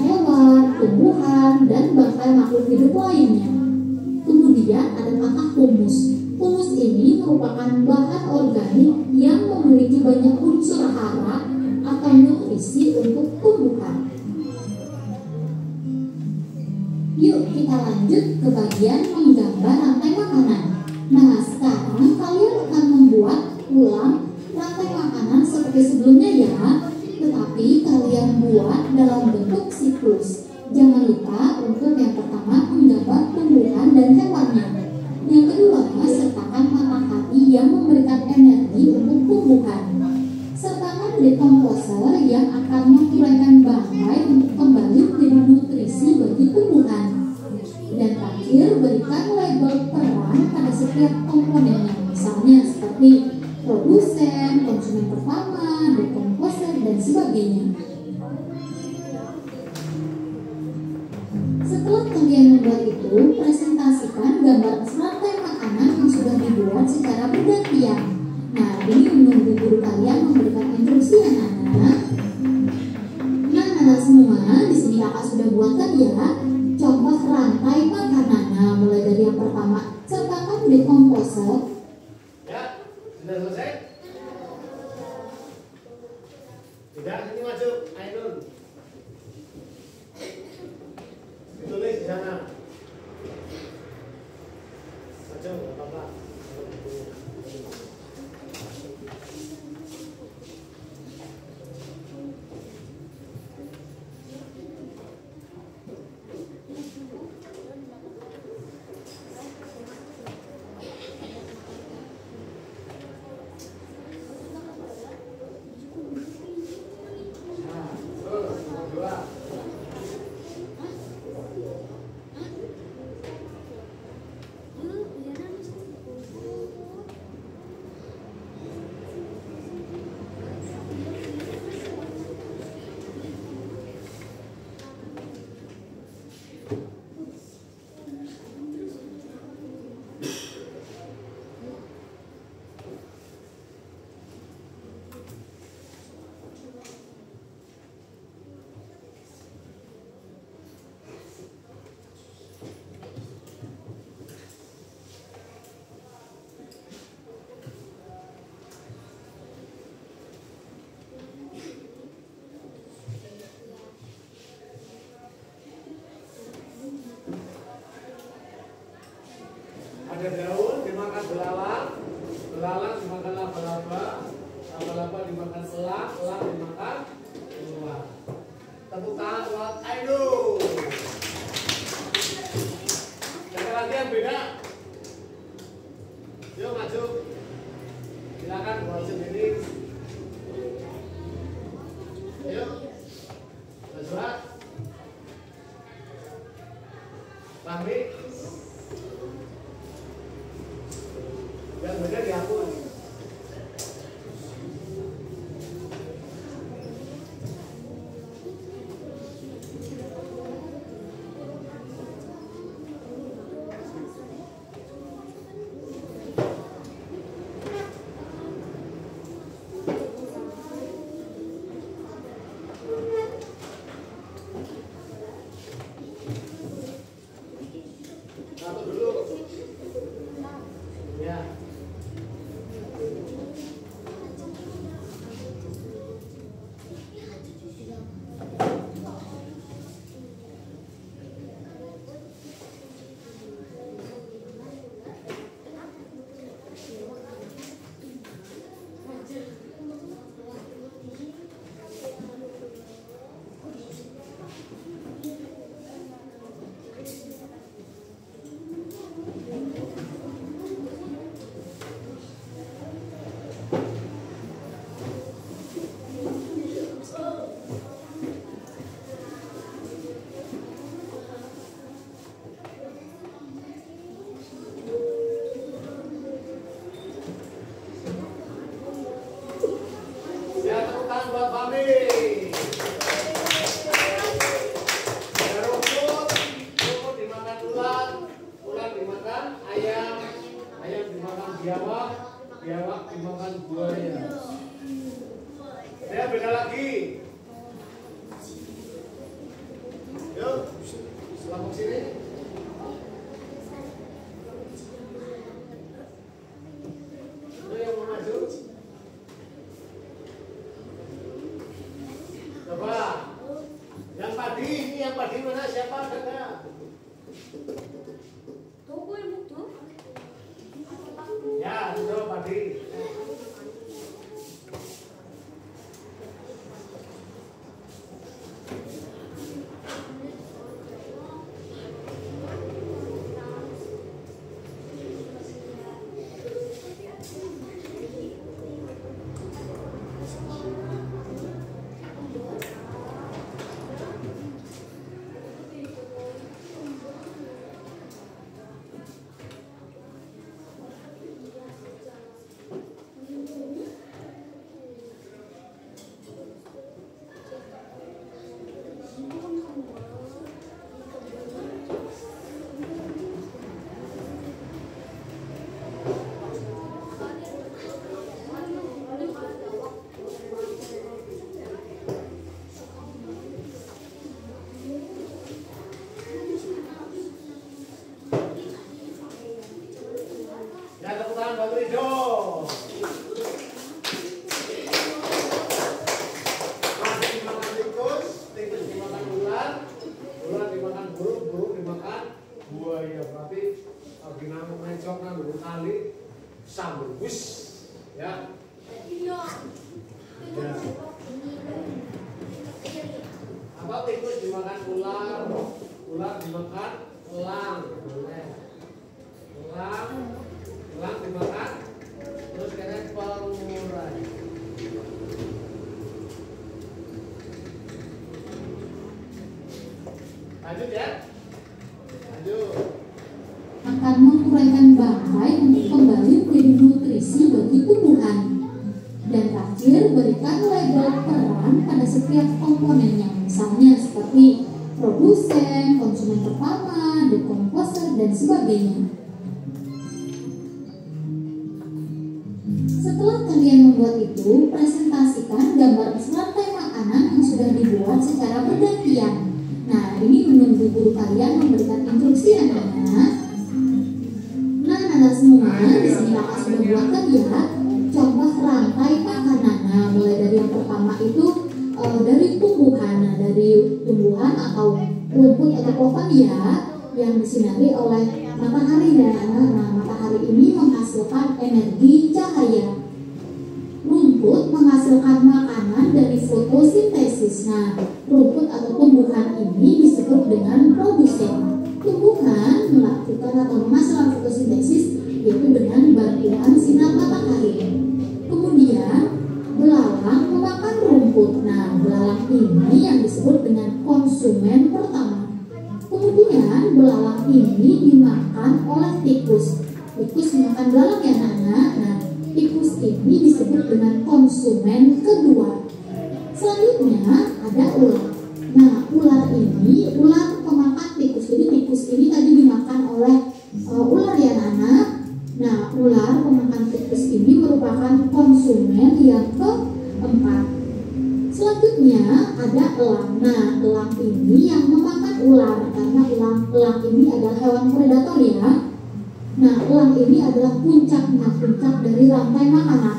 hewan, tumbuhan, dan bangkai makhluk hidup lainnya. Kemudian ada kata humus. Humus ini merupakan bahan organik yang memiliki banyak unsur hara atau nutrisi untuk tumbuhan. Yuk kita lanjut ke bagian menggambar rantai makanan. Nah, sekarang kalian akan membuat ulang rantai makanan seperti sebelumnya ya. Tetapi kalian buat dalam bentuk siklus. Jangan lupa untuk yang pertama menggambar tumbuhan dan hewannya. Yang kedua, sertakan matahari yang memberikan energi untuk tumbuhan. Sertakan dekomposer yang akan menguraikan bangkai untuk kembali menjadi nutrisi bagi tumbuhan. Dan terakhir, berikan label peran pada setiap komponennya, misalnya seperti produsen, konsumen pertama, dekomposer, dan sebagainya. Setelah kalian membuat itu, presentasikan gambar rantai makanan yang sudah dibuat secara bergantian. Nah, ini menunggu guru kalian memberikan instruksi anak-anak. Nah, anak semua, di sini kakak sudah buatkan ya contoh rantai makanan. Nah, mulai dari yang pertama, sertakan dekomposer. Ya, sudah selesai? Tidak, sini maju, Ainun. Ditulis di sana. Maju, nggak apa-apa. ada daun dimakan belalang, belalang dimakan laba-laba, laba-laba dimakan elang, elang dimakan ular. Tepuk tangan buat Aino. Ada lagi yang beda? Yuk maju. Silakan buat sendiri. Ayo. Najwa. Fahmi. Yang beda di aku. Satu dulu. Ya. Ya, tepuk tangan buat Fahmi. Ada rumput, rumput dimakan ular, ular dimakan ayam, ayam dimakan biawak, biawak dimakan buaya. Ya, beda lagi. Yuk, selamat sini. Itu yang mau maju. Coba, yang padi, ini yang padi mana? Siapa kakak? Ya, itu padi. Ya, tepuk tangan buat Rido. Masih dimakan tikus, tikus dimakan ular, ular dimakan burung, burung dimakan buaya. Berarti lagi namu mencok dulu kali sambung bus, ya. Ya. Apa tikus dimakan ular, ular dimakan elang, boleh. Elang dimakan, terus kena pengurai. Lanjut ya, lanjut. Akan menguraikan bahan untuk kembali menjadi nutrisi bagi tumbuhan. Dan terakhir, berikan label peran pada setiap komponennya, misalnya seperti produsen, konsumen pertama, dekomposer, dan sebagainya. Setelah kalian membuat itu, presentasikan gambar serantai makanan yang sudah dibuat secara bergantian. Nah, ini menunggu guru kalian memberikan instruksi anak-anak. Nah, anak semua, di sini kakak sudah buatkan ya contoh rantai makanan. Nah, mulai dari yang pertama itu dari tumbuhan. Nah, dari tumbuhan atau rumput atau pohon ya, yang disinari oleh matahari dan anak. Nah, matahari ini menghasilkan energi cahaya. Rumput menghasilkan makanan dari fotosintesis. Nah, rumput atau tumbuhan ini disebut dengan produsen. Tumbuhan melakukan atau menghasilkan fotosintesis yaitu dengan bantuan sinar matahari. Kemudian belalang memakan rumput. Nah, belalang ini yang disebut dengan konsumen pertama. Kemudian belalang ini dimakan oleh tikus. Tikus dimakan belalang ya anak-anak. Nah, tikus ini disebut dengan konsumen kedua. Selanjutnya ada ular. Nah, ular ini ular pemakan tikus. Jadi tikus ini tadi dimakan oleh ular ya anak-anak. Nah, ular pemakan tikus ini merupakan konsumen yang keempat. Selanjutnya ada elang. Nah, elang ini yang memakan ular karena elang ini adalah hewan predator ya. Nah, elang ini adalah puncak dari rantai makanan.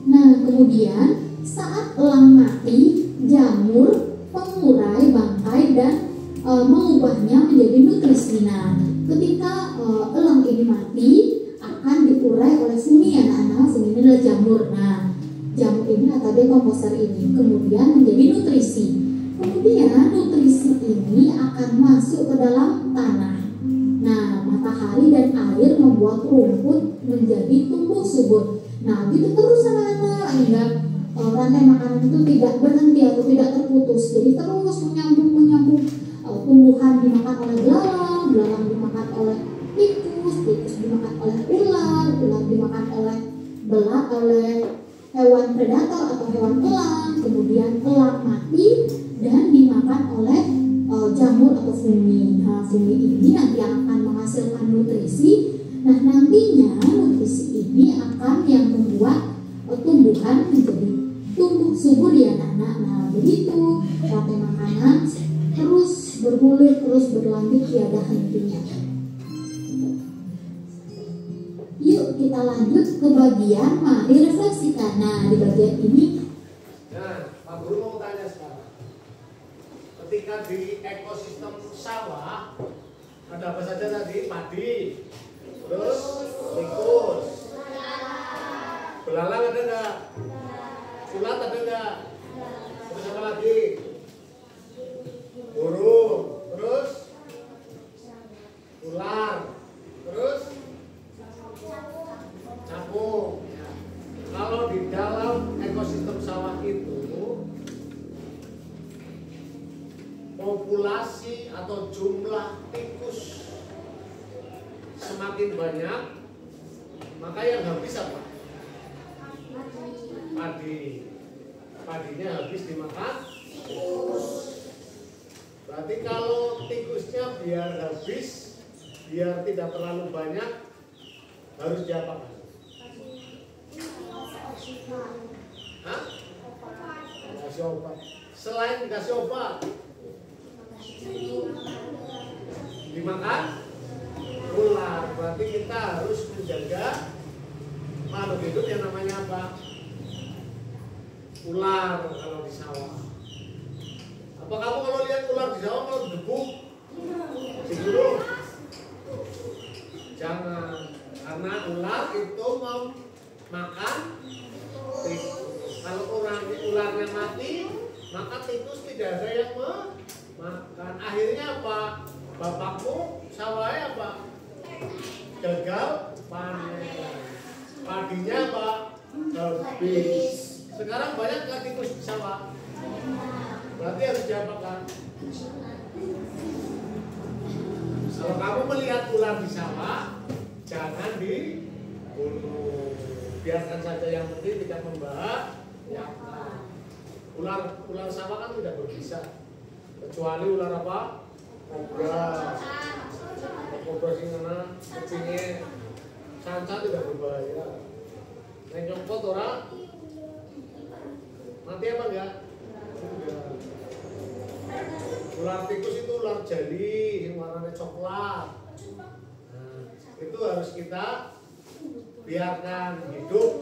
Nah, kemudian saat elang mati, jamur mengurai bangkai dan mengubahnya menjadi nutrisi. Nah, ketika elang ini mati akan diurai oleh fumi ya anak-anak. Fumi ini adalah jamur. Nah, jamur ini atau dekomposer ini kemudian menjadi nutrisi. Kemudian nutrisi ini akan masuk ke dalam tanah. Nah, matahari dan air membuat rumput menjadi tumbuh subur. Nah, gitu terus anak-anak hingga rantai makanan itu tidak berhenti atau tidak terputus. Jadi terus menyambung. Tumbuhan dimakan oleh belalang dimakan oleh tikus dimakan oleh ular dimakan oleh hewan predator atau hewan elang. Kemudian elang mati dan dimakan oleh jamur atau fumi. Nah, fumi ini nanti akan menghasilkan nutrisi. Nah, nantinya nutrisi ini akan yang membuat tumbuhan menjadi tumbuh subur ya anak-anak. Nah, begitu rantai makanan terus bergulir, terus berlanjut tiada hentinya. Yuk kita lanjut ke bagian mari refleksikan. Nah, di bagian ini Pak Guru mau tanya sekarang. Ketika di ekosistem sawah ada apa saja tadi? Padi, terus tikus, belalang ada nggak? Ulat ada nggak? Terus apa lagi? Burung, terus ular, terus capung. Kalau di dalam ekosistem sawah itu populasi atau jumlah tikus semakin banyak, maka yang habis apa? Padinya habis dimakan tikus. Berarti kalau tikusnya biar habis, biar tidak terlalu banyak, harus diapakan? Hah? Dikasih obat. Selain dikasih obat, dimakan ular. Berarti kita harus menjaga makhluk hidup yang namanya apa? Ular kalau di sawah. Apa kamu kalau lihat ular di sawah mau debuk? Digulung? Jangan, karena ular itu mau makan tikus. Kalau ularnya mati, maka tikus tidak ada yang makan. Akhirnya apa? Bapakmu sawahnya apa? Gagal panen. Padinya apa? Habis. Sekarang banyak nggak tikus di sawah? Berarti harus diapakan? Kalau kamu melihat ular di sawah, jangan dibunuh. Biarkan saja, yang penting tidak membahayakan. Ular sawah kan tidak berbisa, kecuali ular apa? Kobra. Kobra sing ana kupinge sanca tidak berbahaya. Nek nyopot orang mati apa enggak? Enggak. Ular tikus itu ular jali yang warnanya coklat. Nah, itu harus kita biarkan hidup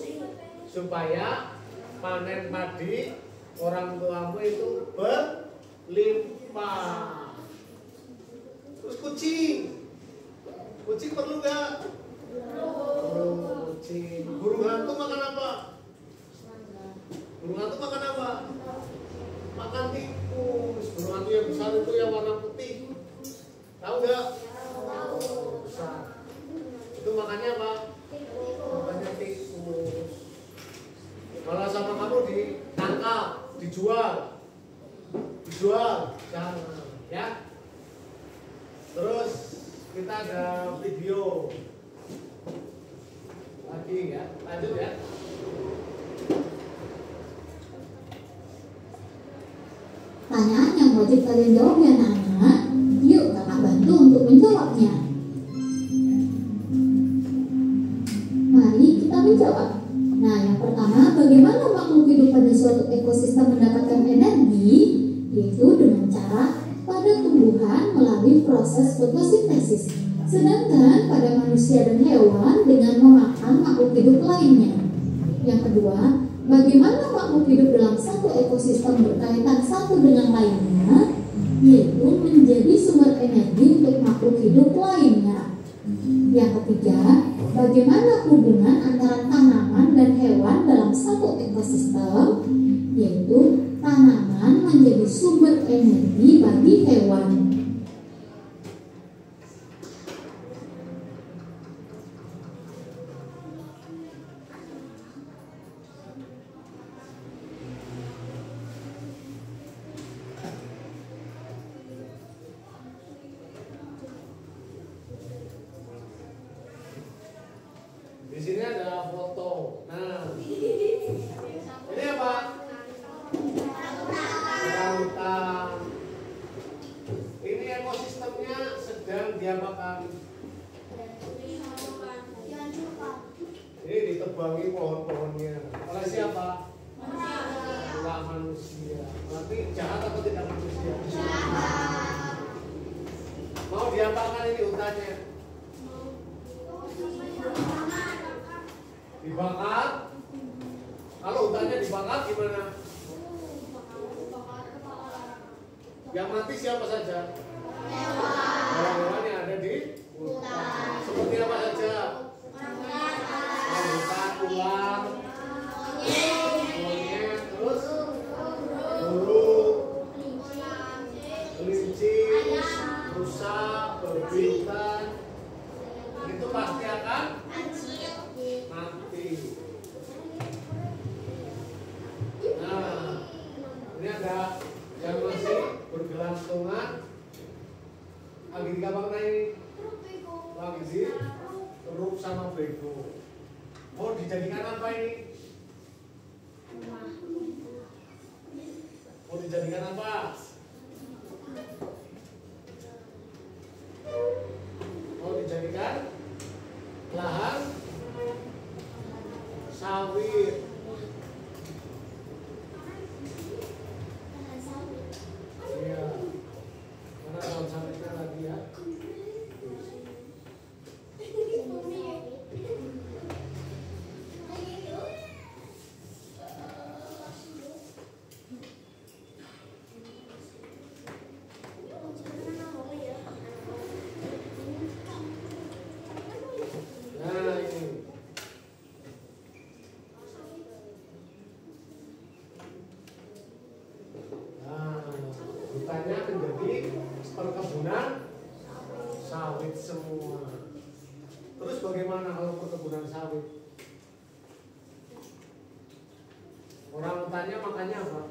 supaya panen padi orang tuamu itu berlimpah. Terus kucing. Kucing perlu nggak? Kucing. Burung hantu makan apa? Burung hantu makan apa? Makan tikus. Burung hantu yang besar itu yang warna putih. Tahu nggak? Besar. Itu makannya apa? Makannya tikus. Kalau sama kamu ditangkap, dijual, jangan, ya. Terus kita ada video lagi ya, lanjut ya. Pertanyaan yang wajib kalian jawab ya anak-anak. Yuk kakak bantu untuk menjawabnya. Mari kita menjawab. Nah, yang pertama, bagaimana makhluk hidup pada suatu ekosistem mendapatkan energi? Yaitu dengan cara pada tumbuhan melalui proses fotosintesis. Sedangkan pada manusia dan hewan dengan memakan makhluk hidup lainnya. Yang kedua, bagaimana makhluk hidup dalam satu ekosistem berkaitan satu dengan lainnya? Yaitu menjadi sumber energi untuk makhluk hidup lainnya. Yang ketiga, bagaimana hubungan antara tanaman dan hewan dalam satu ekosistem, yaitu tanaman menjadi sumber energi bagi hewan. Di sini ada foto. Nah, ini apa? Orangutan. Ini ekosistemnya sedang diapakan? Ini ditebangi pohon-pohonnya. Oleh siapa? Enggak manusia. Berarti jahat atau tidak manusia? Mau diapakan ini hutannya? Dibakar. Kalau hutannya dibakar gimana? Yang mati siapa saja? Hewan-hewan yang ada di hutan. Seperti apa saja? Hutan, ular, monyet, terus burung, kelinci, rusa, babi hutan. Itu pasti akan mati. Nah, ini ada yang masih bergelantungan. Lagi di kapal naik, lagi di teruk sama bego. Mau dijadikan apa ini? Mau dijadikan apa? Mau dijadikan lahan sawit. Iya. Mana daun sawitnya lagi ya? Nah, ini. Nah, hutannya menjadi perkebunan sawit semua. Terus bagaimana kalau perkebunan sawit? Orang hutannya makannya apa?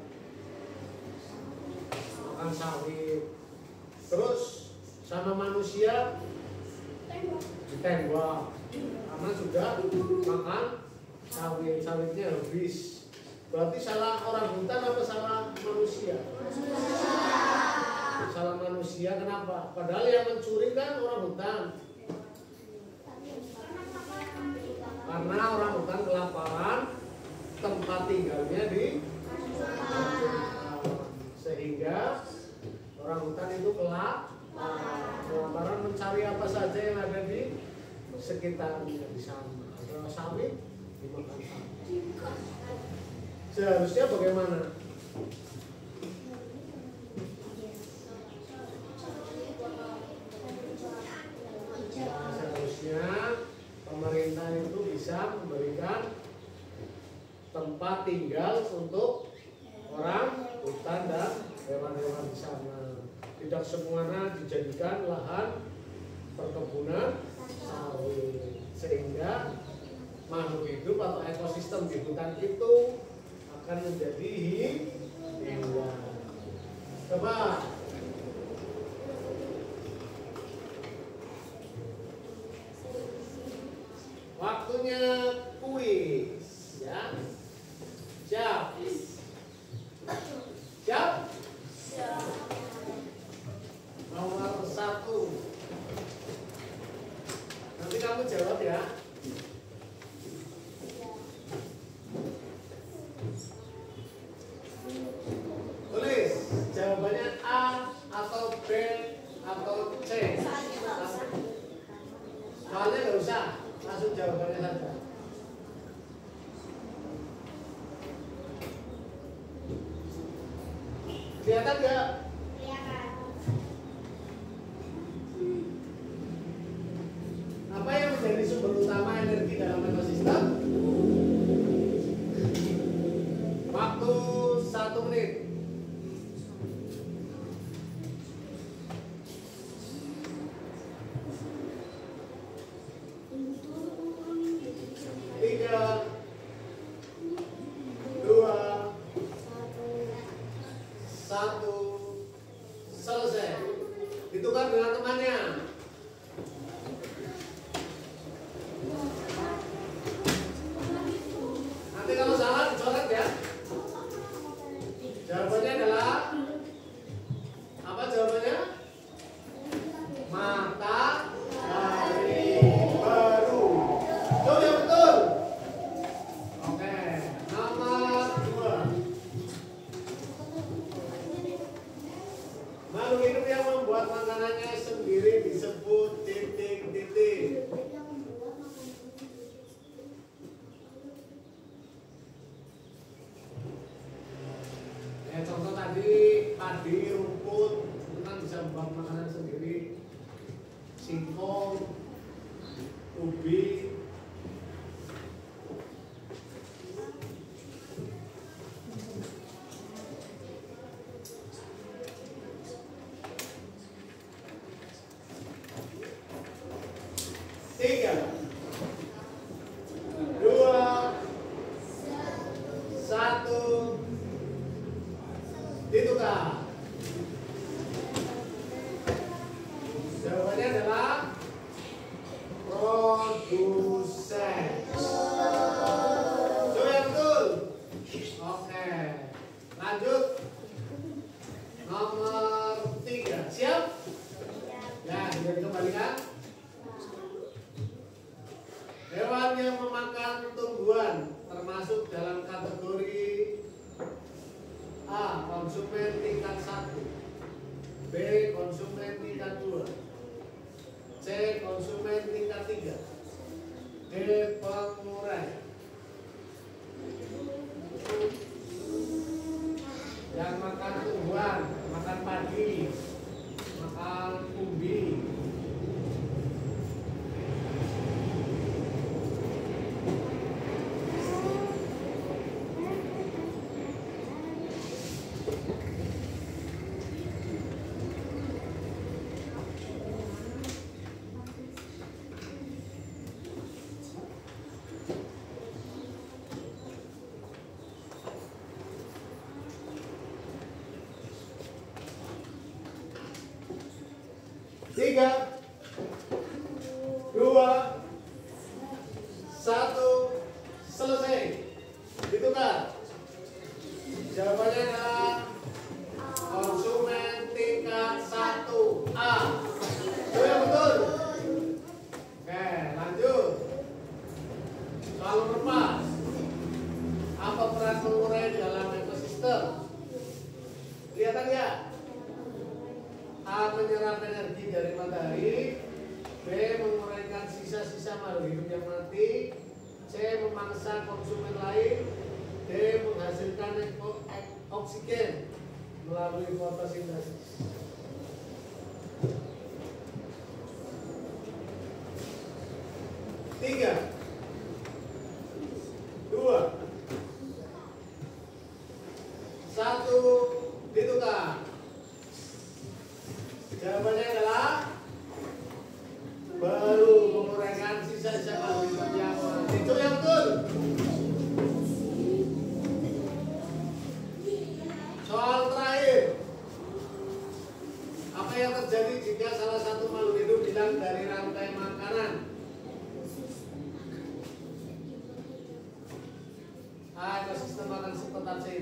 Makan sawit. Terus sama manusia ditembak karena sudah makan sawit. Sawitnya habis. Berarti salah orang hutan apa salah manusia? Salah manusia. Kenapa? Padahal yang mencuri kan orang hutan. Karena orang hutan kelaparan, tempat tinggalnya di sehingga orang hutan itu kelaparan mencari apa saja yang ada di sekitarnya di sana. Kalau sawit dimakan sawit. Seharusnya bagaimana? bisa memberikan tempat tinggal untuk orang hutan dan hewan-hewan di sana. Tidak semuanya dijadikan lahan perkebunan sawit, sehingga makhluk hidup atau ekosistem di hutan itu akan menjadi hilang. Coba waktunya kuis, ya. Siap? Siap? Nomor 1. Nanti kamu jawab ya. Tulis jawabannya A atau B atau C. Soalnya nggak usah, langsung jawabannya saja. Kelihatan nggak? Apa yang menjadi sumber utama energi dalam ekosistem? Waktu 1 menit. Tiga, 2, 1, selesai. Ditukar dengan temannya. Nanti kalau salah dicoret ya. Jawabannya adalah apa jawabannya? Matahari baru. Betul ya, betul. Oke, nomor 2. Makhluk hidup yang membuat makanannya sendiri disebut titik-titik. Contoh tadi padi, rumput, itu kan bisa membuat makanan sendiri. Singkong, ubi. Tiga, 2, 1. Ditukar. Jawabannya adalah produsen. Coba yang betul. Oke, lanjut. Nomor 3. Siap? Ya, sudah dikembalikan. Hewan yang memakan tumbuhan termasuk dalam kategori A. Konsumen tingkat 1, B. Konsumen tingkat 2, C. Konsumen tingkat 3, D. Pengurai. Yang makan tumbuhan, makan padi, makan umbi. Tiga, 2, 1, selesai. Ditukar. Jawabannya adalah konsumen tingkat 1 A. Itu yang betul. Oke, lanjut. Soal nomor 4. Apa peran pengurai dalam ekosistem? Kelihatan ya? A. Menyerap energi dari matahari, B. Menguraikan sisa-sisa makhluk hidup yang mati, C. Memangsa konsumen lain, D. Menghasilkan oksigen melalui fotosintesis. Tiga,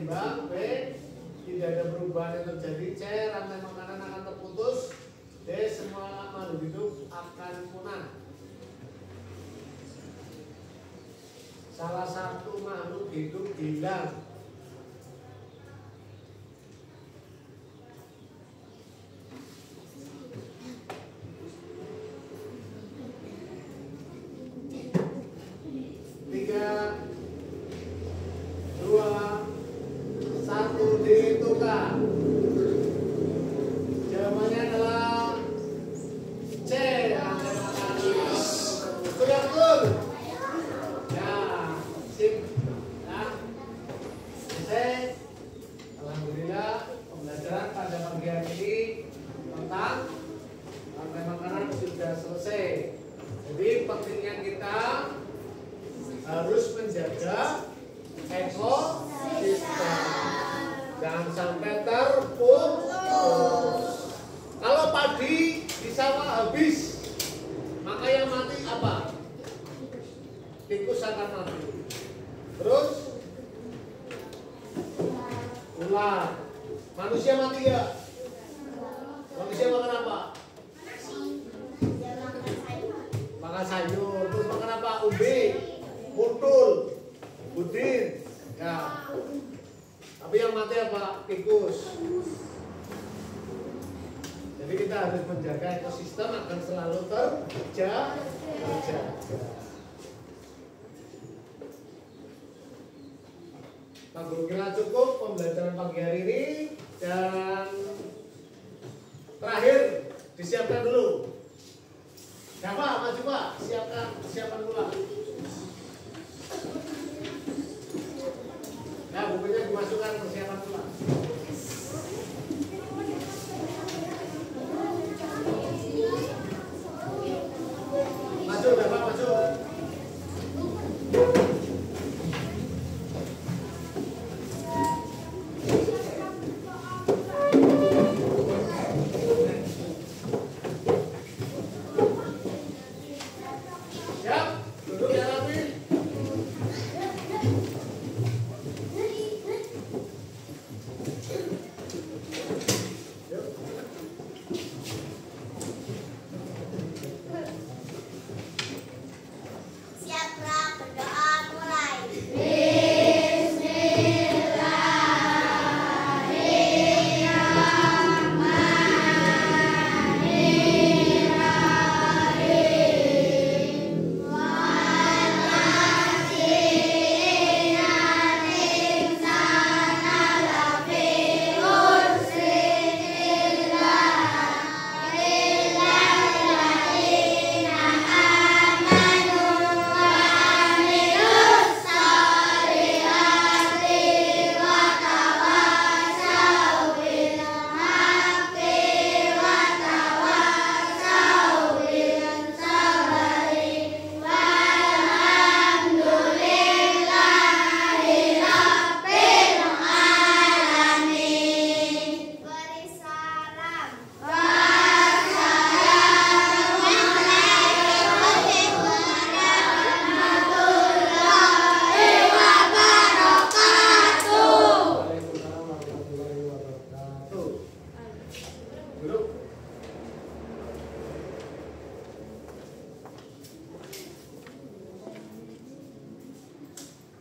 seimbang. B. Tidak ada perubahan yang terjadi. C. Rantai makanan akan terputus. D. Semua makhluk hidup akan punah. Salah satu makhluk hidup hilang. Pak Guru kira cukup pembelajaran pagi hari ini, dan terakhir disiapkan dulu. Siapa maju Pak? Siapkan dulu.